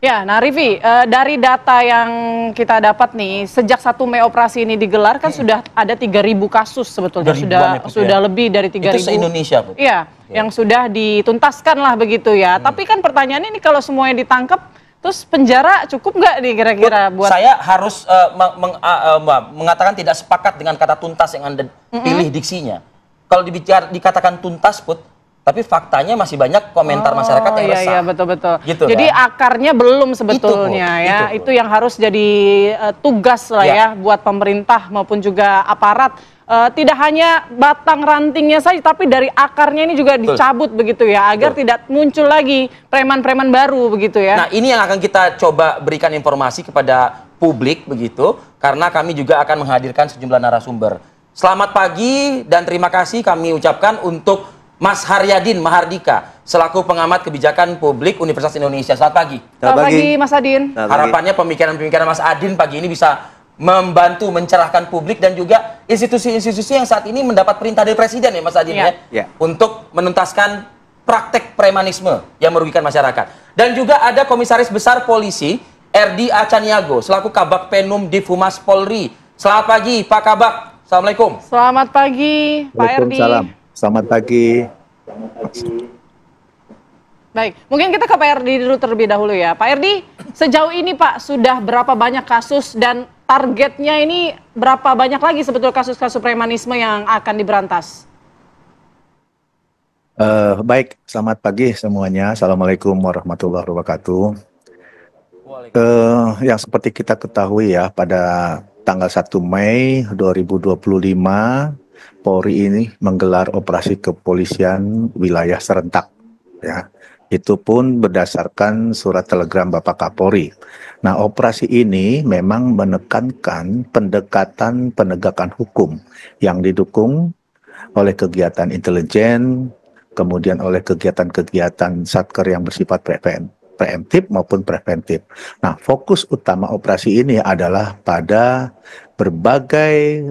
Ya, nah Rivi, dari data yang kita dapat nih, sejak 1 Mei operasi ini digelar kan sudah ada 3.000 kasus sebetulnya, sudah lebih dari 3.000. Itu se-Indonesia, Put? Iya, yang sudah dituntaskan lah begitu ya. Tapi kan pertanyaannya ini kalau semuanya ditangkap, terus penjara cukup nggak nih kira-kira buat... Saya harus mengatakan tidak sepakat dengan kata tuntas yang Anda pilih diksinya. Kalau dikatakan tuntas, Put, tapi faktanya masih banyak komentar masyarakat yang resah. Iya, betul-betul. Gitu, jadi kan? akarnya belum sebetulnya itu yang harus jadi tugas lah ya buat pemerintah maupun juga aparat. Tidak hanya batang rantingnya saja, tapi dari akarnya ini juga dicabut begitu ya, agar tidak muncul lagi preman-preman baru begitu ya. Nah, ini yang akan kita coba berikan informasi kepada publik begitu, karena kami juga akan menghadirkan sejumlah narasumber. Selamat pagi dan terima kasih kami ucapkan untuk Mas Haryadin Mahardika, selaku pengamat kebijakan publik Universitas Indonesia. Selamat pagi. Selamat pagi, Mas Adin. Harapannya pemikiran-pemikiran Mas Adin pagi ini bisa membantu mencerahkan publik dan juga institusi-institusi yang saat ini mendapat perintah dari Presiden ya Mas Adin untuk menuntaskan praktek premanisme yang merugikan masyarakat. Dan juga ada Komisaris Besar Polisi Erdi Acaniago, selaku Kabak Penum Divhumas Polri. Selamat pagi Pak Kabak. Assalamualaikum. Selamat pagi Pak Erdi. Waalaikumsalam. Selamat pagi. Baik, mungkin kita ke Pak Erdi dulu terlebih dahulu ya. Pak Erdi, sejauh ini Pak sudah berapa banyak kasus dan targetnya ini berapa banyak lagi sebetulnya kasus-kasus premanisme yang akan diberantas? Baik, selamat pagi semuanya. Assalamualaikum warahmatullahi wabarakatuh. Yang seperti kita ketahui ya, pada tanggal 1 Mei 2025, Polri ini menggelar operasi kepolisian wilayah serentak, ya. Itu pun berdasarkan surat telegram Bapak Kapolri. Nah, operasi ini memang menekankan pendekatan penegakan hukum yang didukung oleh kegiatan intelijen, kemudian oleh kegiatan-kegiatan satker yang bersifat preemptif maupun preventif. Nah, fokus utama operasi ini adalah pada berbagai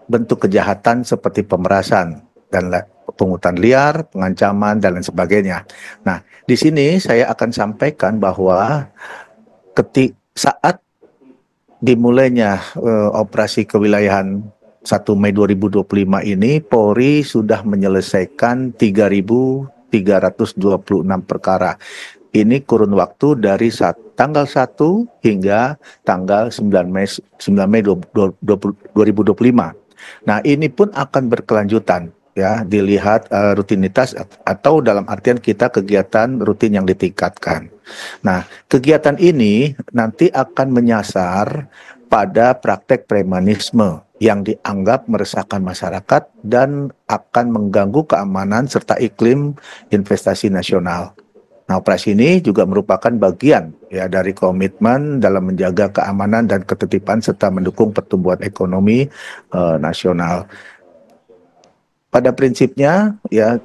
bentuk kejahatan seperti pemerasan dan pungutan liar, pengancaman, dan lain sebagainya. Nah, di sini saya akan sampaikan bahwa saat dimulainya operasi kewilayahan 1 Mei 2025 ini, Polri sudah menyelesaikan 3.326 perkara. Ini kurun waktu dari tanggal 1 hingga tanggal 9 Mei 2025. Nah, ini pun akan berkelanjutan ya, dilihat rutinitas atau dalam artian kita kegiatan rutin yang ditingkatkan. Nah, kegiatan ini nanti akan menyasar pada praktek premanisme yang dianggap meresahkan masyarakat dan akan mengganggu keamanan serta iklim investasi nasional. Nah, operasi ini juga merupakan bagian ya dari komitmen dalam menjaga keamanan dan ketertiban serta mendukung pertumbuhan ekonomi nasional. Pada prinsipnya ya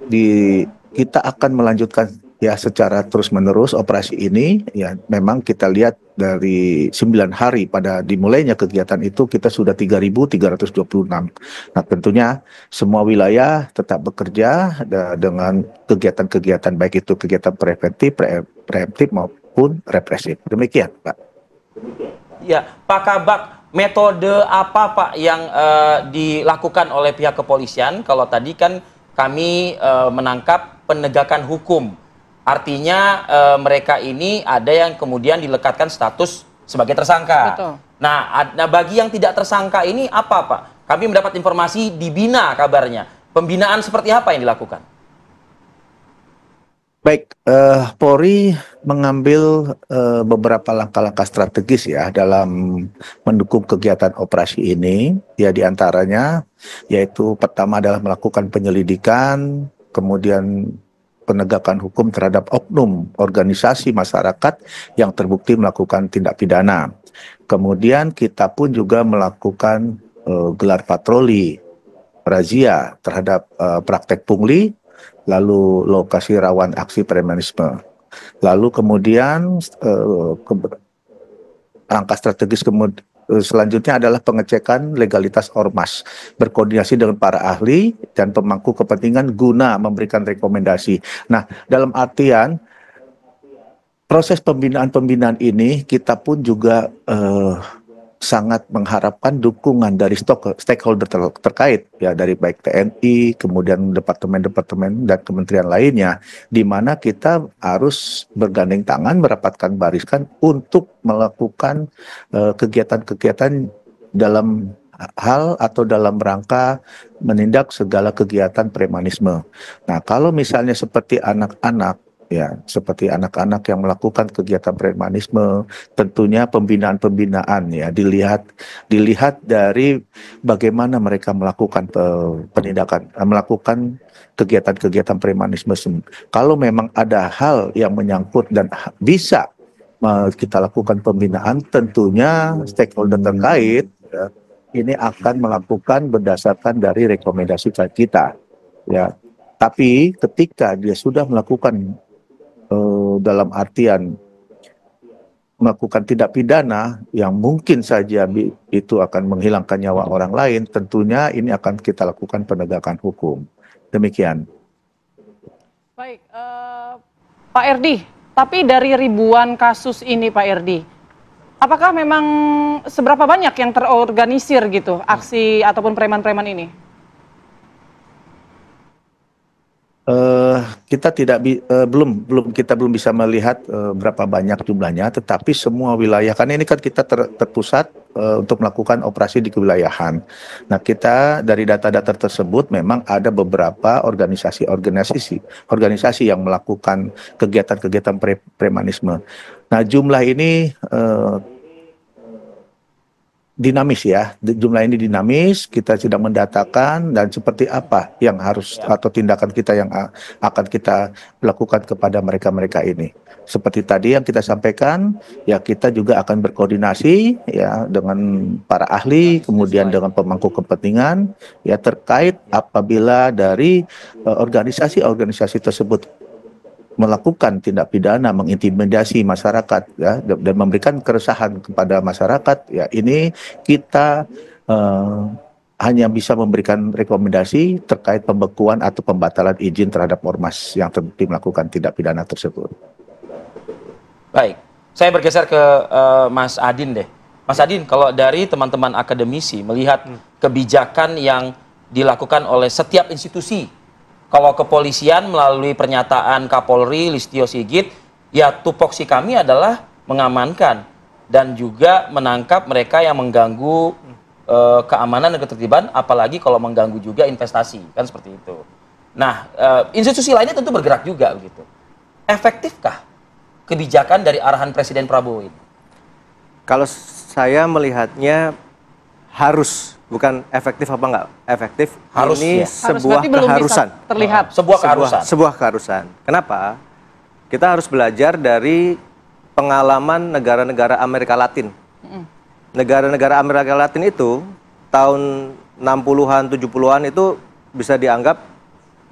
kita akan melanjutkan ya secara terus-menerus operasi ini. Ya, memang kita lihat dari 9 hari pada dimulainya kegiatan itu kita sudah 3.326. Nah, tentunya semua wilayah tetap bekerja dengan kegiatan-kegiatan baik itu kegiatan preventif maupun represif. Demikian, Pak. Ya, Pak Kabak, metode apa Pak yang dilakukan oleh pihak kepolisian? Kalau tadi kan kami menangkap penegakan hukum. Artinya mereka ini ada yang kemudian dilekatkan status sebagai tersangka. Betul. Nah, bagi yang tidak tersangka ini apa Pak? Kami mendapat informasi dibina kabarnya. Pembinaan seperti apa yang dilakukan? Baik, Polri mengambil beberapa langkah-langkah strategis ya dalam mendukung kegiatan operasi ini. Ya, diantaranya yaitu pertama adalah melakukan penyelidikan, kemudian penegakan hukum terhadap oknum organisasi masyarakat yang terbukti melakukan tindak pidana. Kemudian kita pun juga melakukan gelar patroli, razia terhadap praktek pungli, lalu lokasi rawan aksi premanisme. Lalu kemudian langkah strategis selanjutnya adalah pengecekan legalitas ormas, berkoordinasi dengan para ahli dan pemangku kepentingan guna memberikan rekomendasi. Nah, dalam artian proses pembinaan ini kita pun juga sangat mengharapkan dukungan dari stakeholder terkait, ya, dari baik TNI, kemudian departemen-departemen dan kementerian lainnya, di mana kita harus bergandeng tangan, merapatkan barisan untuk melakukan kegiatan-kegiatan dalam hal atau dalam rangka menindak segala kegiatan premanisme. Nah, kalau misalnya seperti anak-anak, ya, seperti anak-anak yang melakukan kegiatan premanisme, tentunya pembinaan-pembinaan, ya, dilihat dari bagaimana mereka melakukan penindakan, melakukan kegiatan-kegiatan premanisme. Kalau memang ada hal yang menyangkut dan bisa kita lakukan pembinaan, tentunya stakeholder terkait, ya, ini akan melakukan berdasarkan dari rekomendasi kita, ya. Tapi ketika dia sudah melakukan dalam artian melakukan tindak pidana yang mungkin saja itu akan menghilangkan nyawa orang lain, tentunya ini akan kita lakukan penegakan hukum. Demikian. Baik, Pak Erdi, tapi dari ribuan kasus ini, Pak Erdi, apakah memang seberapa banyak yang terorganisir gitu aksi ataupun preman-preman ini? Kita belum bisa melihat berapa banyak jumlahnya, tetapi semua wilayah, karena ini kan kita terpusat untuk melakukan operasi di kewilayahan. Nah, kita dari data-data tersebut memang ada beberapa organisasi yang melakukan kegiatan-kegiatan premanisme. Nah, jumlah ini dinamis, ya, jumlah ini dinamis, kita sedang mendatakan dan seperti apa yang harus atau tindakan kita yang akan kita lakukan kepada mereka-mereka ini. Seperti tadi yang kita sampaikan, ya, kita juga akan berkoordinasi, ya, dengan para ahli, kemudian dengan pemangku kepentingan, ya, terkait apabila dari organisasi-organisasi tersebut melakukan tindak pidana, mengintimidasi masyarakat, ya, dan memberikan keresahan kepada masyarakat, ya, ini kita hanya bisa memberikan rekomendasi terkait pembekuan atau pembatalan izin terhadap ormas yang terbukti melakukan tindak pidana tersebut. Baik, saya bergeser ke Mas Adin deh. Mas Adin, kalau dari teman-teman akademisi melihat kebijakan yang dilakukan oleh setiap institusi, kalau kepolisian melalui pernyataan Kapolri Listio Sigit, ya, tupoksi kami adalah mengamankan dan juga menangkap mereka yang mengganggu keamanan dan ketertiban, apalagi kalau mengganggu juga investasi, kan seperti itu. Nah, institusi lainnya tentu bergerak juga begitu. Efektifkah kebijakan dari arahan Presiden Prabowo ini? Kalau saya melihatnya harus, bukan efektif apa enggak efektif, harus, ini ya, sebuah keharusan. Terlihat sebuah keharusan. Kenapa? Kita harus belajar dari pengalaman negara-negara Amerika Latin. Negara-negara Amerika Latin itu tahun 60-an, 70-an itu bisa dianggap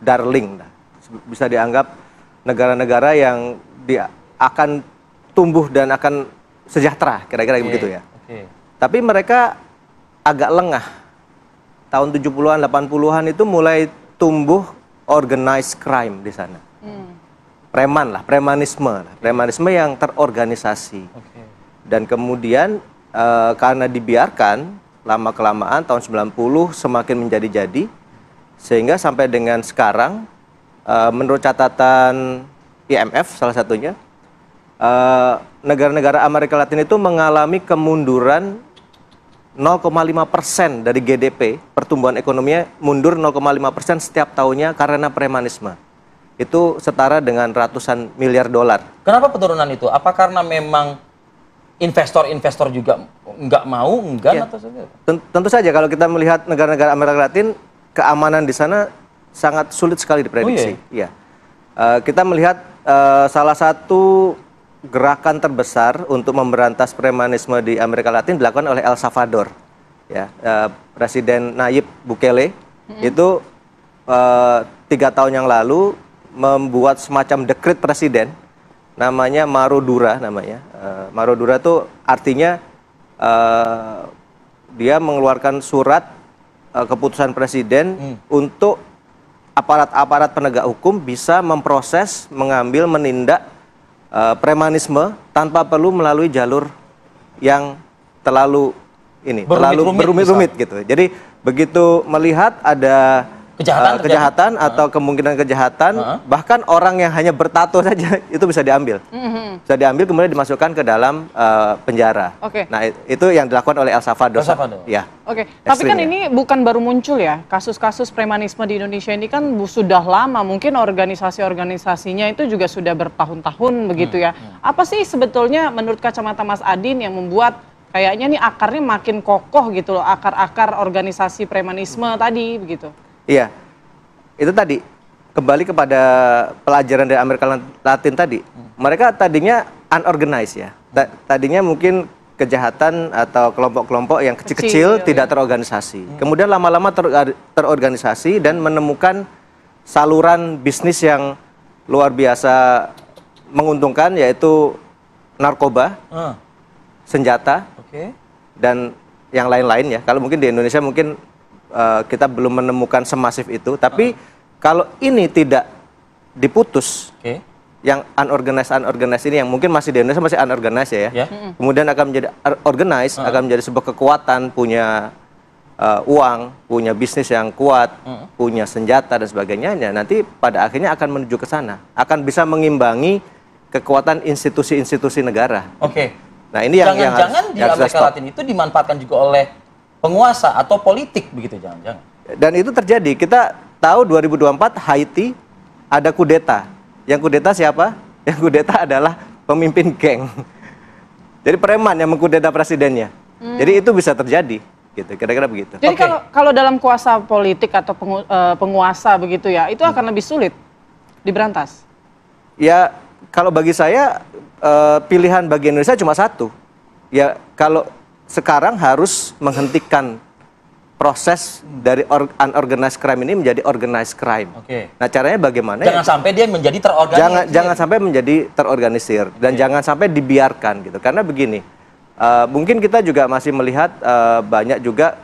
darling, bisa dianggap negara-negara yang akan tumbuh dan akan sejahtera, kira-kira begitu, ya. Tapi mereka agak lengah. Tahun 70-an, 80-an itu mulai tumbuh organized crime di sana. Preman lah, premanisme yang terorganisasi. Dan kemudian karena dibiarkan lama-kelamaan tahun 90 semakin menjadi-jadi, sehingga sampai dengan sekarang menurut catatan IMF salah satunya, negara-negara Amerika Latin itu mengalami kemunduran 0,5% dari GDP, pertumbuhan ekonominya mundur 0,5% setiap tahunnya karena premanisme. Itu setara dengan ratusan miliar dolar. Kenapa penurunan itu? Apa karena memang investor-investor juga nggak mau, enggan, atau saja? Tentu saja kalau kita melihat negara-negara Amerika Latin, keamanan di sana sangat sulit sekali diprediksi. Iya. Kita melihat salah satu gerakan terbesar untuk memberantas premanisme di Amerika Latin dilakukan oleh El Salvador, ya. Presiden Nayib Bukele itu 3 tahun yang lalu membuat semacam dekret presiden, namanya Marodura, Marodura itu artinya dia mengeluarkan surat keputusan presiden untuk aparat-aparat penegak hukum bisa memproses, mengambil, menindak premanisme tanpa perlu melalui jalur yang terlalu berumit-rumit gitu. Jadi begitu melihat ada kejahatan atau kemungkinan kejahatan, bahkan orang yang hanya bertato saja itu bisa diambil. Bisa diambil kemudian dimasukkan ke dalam penjara. Nah, itu yang dilakukan oleh El Salvador. Ya. Tapi kan ini bukan baru muncul ya. Kasus-kasus premanisme di Indonesia ini kan sudah lama. Mungkin organisasi-organisasinya itu juga sudah bertahun-tahun begitu ya. Apa sih sebetulnya menurut kacamata Mas Adin yang membuat kayaknya nih akarnya makin kokoh gitu loh, akar-akar organisasi premanisme tadi begitu? Iya, itu tadi kembali kepada pelajaran dari Amerika Latin tadi. Mereka tadinya unorganized ya. Tadinya mungkin kejahatan atau kelompok-kelompok yang kecil-kecil tidak terorganisasi. Kemudian lama-lama terorganisasi dan menemukan saluran bisnis yang luar biasa menguntungkan, yaitu narkoba, senjata, dan yang lain-lain ya. Kalau mungkin di Indonesia mungkin kita belum menemukan semasif itu, tapi kalau ini tidak diputus, yang unorganized ini yang mungkin masih di Indonesia masih unorganized ya, kemudian akan menjadi organized, akan menjadi sebuah kekuatan, punya uang, punya bisnis yang kuat, punya senjata dan sebagainya, ya, nanti pada akhirnya akan menuju ke sana, akan bisa mengimbangi kekuatan institusi-institusi negara. Nah, ini yang jangan-jangan di Amerika Latin itu dimanfaatkan juga oleh penguasa atau politik begitu, jangan-jangan. Dan itu terjadi. Kita tahu 2024 Haiti ada kudeta. Yang kudeta siapa? Yang kudeta adalah pemimpin geng. Jadi preman yang mengkudeta presidennya. Jadi itu bisa terjadi, gitu. Kira-kira begitu. Jadi kalau dalam kuasa politik atau penguasa begitu ya, itu akan lebih sulit diberantas. Ya, kalau bagi saya pilihan bagi Indonesia cuma satu. Ya, kalau sekarang harus menghentikan proses dari unorganized crime ini menjadi organized crime. Nah, caranya bagaimana? Jangan sampai dia menjadi terorganisir. Jangan sampai menjadi terorganisir dan jangan sampai dibiarkan gitu. Karena begini, mungkin kita juga masih melihat banyak juga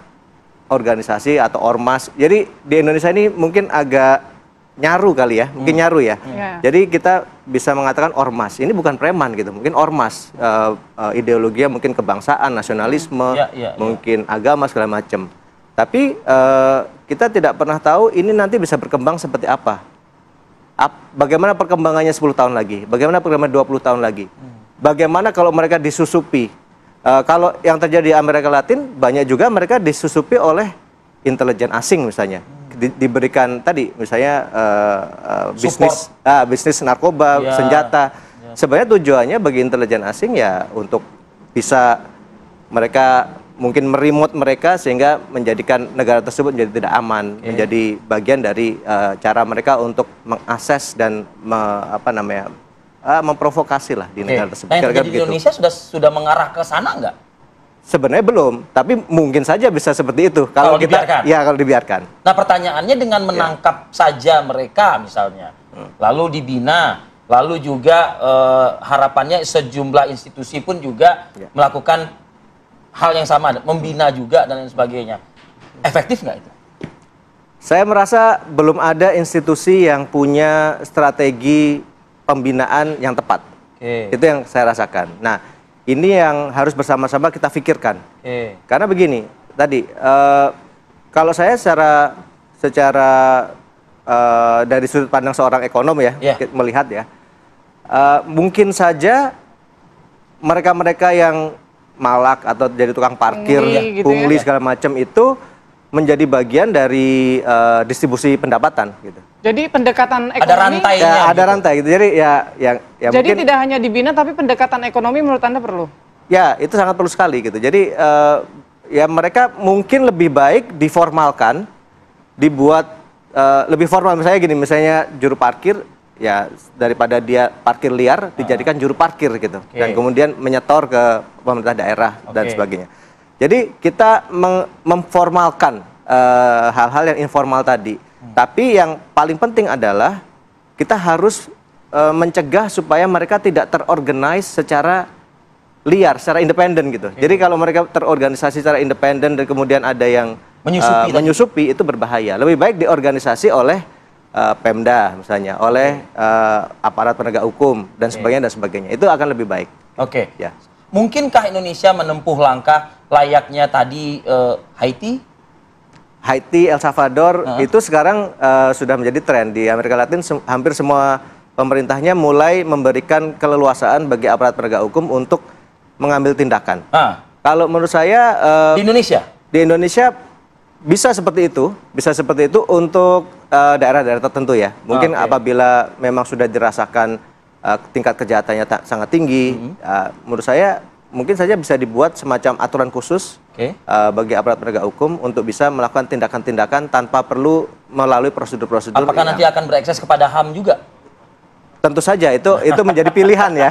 organisasi atau ormas. Jadi di Indonesia ini mungkin agak nyaru kali ya, mungkin nyaru ya. Jadi kita bisa mengatakan ormas, ini bukan preman gitu, mungkin ormas, ideologinya mungkin kebangsaan, nasionalisme, mungkin agama segala macam. Tapi kita tidak pernah tahu ini nanti bisa berkembang seperti apa. Bagaimana perkembangannya 10 tahun lagi, bagaimana perkembangan 20 tahun lagi. Bagaimana kalau mereka disusupi. Kalau yang terjadi di Amerika Latin, banyak juga mereka disusupi oleh intelijen asing misalnya. Diberikan tadi misalnya bisnis narkoba, senjata. Sebenarnya tujuannya bagi intelijen asing ya untuk bisa mereka mungkin meremote mereka sehingga menjadikan negara tersebut menjadi tidak aman, menjadi bagian dari cara mereka untuk mengakses dan memprovokasi lah di negara tersebut. Nah, yang terjadi di Indonesia sudah mengarah ke sana nggak? Sebenarnya belum, tapi mungkin saja bisa seperti itu kalau dibiarkan. Ya, kalau dibiarkan. Nah, pertanyaannya dengan menangkap saja mereka misalnya, lalu dibina, lalu juga harapannya sejumlah institusi pun juga melakukan hal yang sama, membina juga dan lain sebagainya. Efektif nggak itu? Saya merasa belum ada institusi yang punya strategi pembinaan yang tepat. Itu yang saya rasakan. Nah, ini yang harus bersama-sama kita pikirkan. Karena begini, tadi kalau saya secara dari sudut pandang seorang ekonom ya, melihat ya, mungkin saja mereka-mereka yang malak atau jadi tukang parkir, pungli segala macam itu menjadi bagian dari distribusi pendapatan gitu. Jadi pendekatan ekonomi ada rantainya. Ada rantai gitu. Jadi jadi mungkin tidak hanya dibina tapi pendekatan ekonomi menurut Anda perlu. Ya, itu sangat perlu sekali gitu. Jadi ya mereka mungkin lebih baik diformalkan, dibuat lebih formal. Misalnya gini, misalnya juru parkir ya daripada dia parkir liar dijadikan juru parkir gitu. Dan kemudian menyetor ke pemerintah daerah dan sebagainya. Jadi kita memformalkan hal-hal yang informal tadi. Tapi yang paling penting adalah kita harus mencegah supaya mereka tidak terorganize secara liar, secara independen gitu. Jadi kalau mereka terorganisasi secara independen dan kemudian ada yang menyusupi itu berbahaya. Lebih baik diorganisasi oleh Pemda misalnya, oleh aparat penegak hukum dan sebagainya, itu akan lebih baik. Oke. Ya. Mungkinkah Indonesia menempuh langkah layaknya tadi Haiti? Haiti, El Salvador itu sekarang sudah menjadi tren di Amerika Latin. Hampir semua pemerintahnya mulai memberikan keleluasaan bagi aparat penegak hukum untuk mengambil tindakan. Kalau menurut saya di Indonesia bisa seperti itu untuk daerah-daerah tertentu ya. Mungkin apabila memang sudah dirasakan tingkat kejahatannya sangat tinggi, menurut saya mungkin saja bisa dibuat semacam aturan khusus bagi aparat penegak hukum untuk bisa melakukan tindakan-tindakan tanpa perlu melalui prosedur-prosedur. Apakah nanti akan berakses kepada HAM juga? Tentu saja itu menjadi pilihan ya.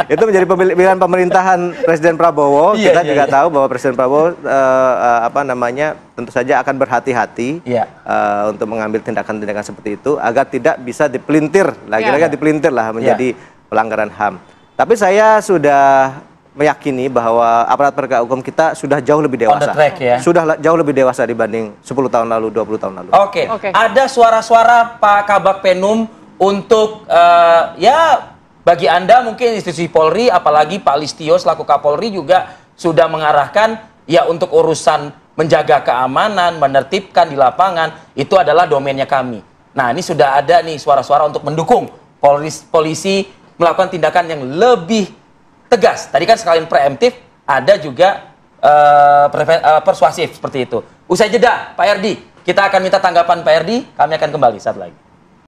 Itu menjadi pilihan pemerintahan Presiden Prabowo. Kita juga tahu bahwa Presiden Prabowo tentu saja akan berhati-hati untuk mengambil tindakan-tindakan seperti itu agar tidak bisa dipelintir lagi-lagi menjadi pelanggaran HAM. Tapi saya sudah meyakini bahwa aparat penegak hukum kita sudah jauh lebih dewasa. On the track, ya? Sudah jauh lebih dewasa dibanding 10 tahun lalu, 20 tahun lalu. Oke. Ada suara-suara Pak Kabak Penum untuk bagi Anda mungkin institusi Polri, apalagi Pak Listio selaku Kapolri juga sudah mengarahkan ya untuk urusan menjaga keamanan, menertibkan di lapangan, itu adalah domainnya kami. Nah, ini sudah ada nih suara-suara untuk mendukung polisi melakukan tindakan yang lebih tegas. Tadi kan sekalian preemptif, ada juga persuasif seperti itu. Usai jeda, Pak Erdi, kita akan minta tanggapan Pak Erdi, kami akan kembali saat lagi.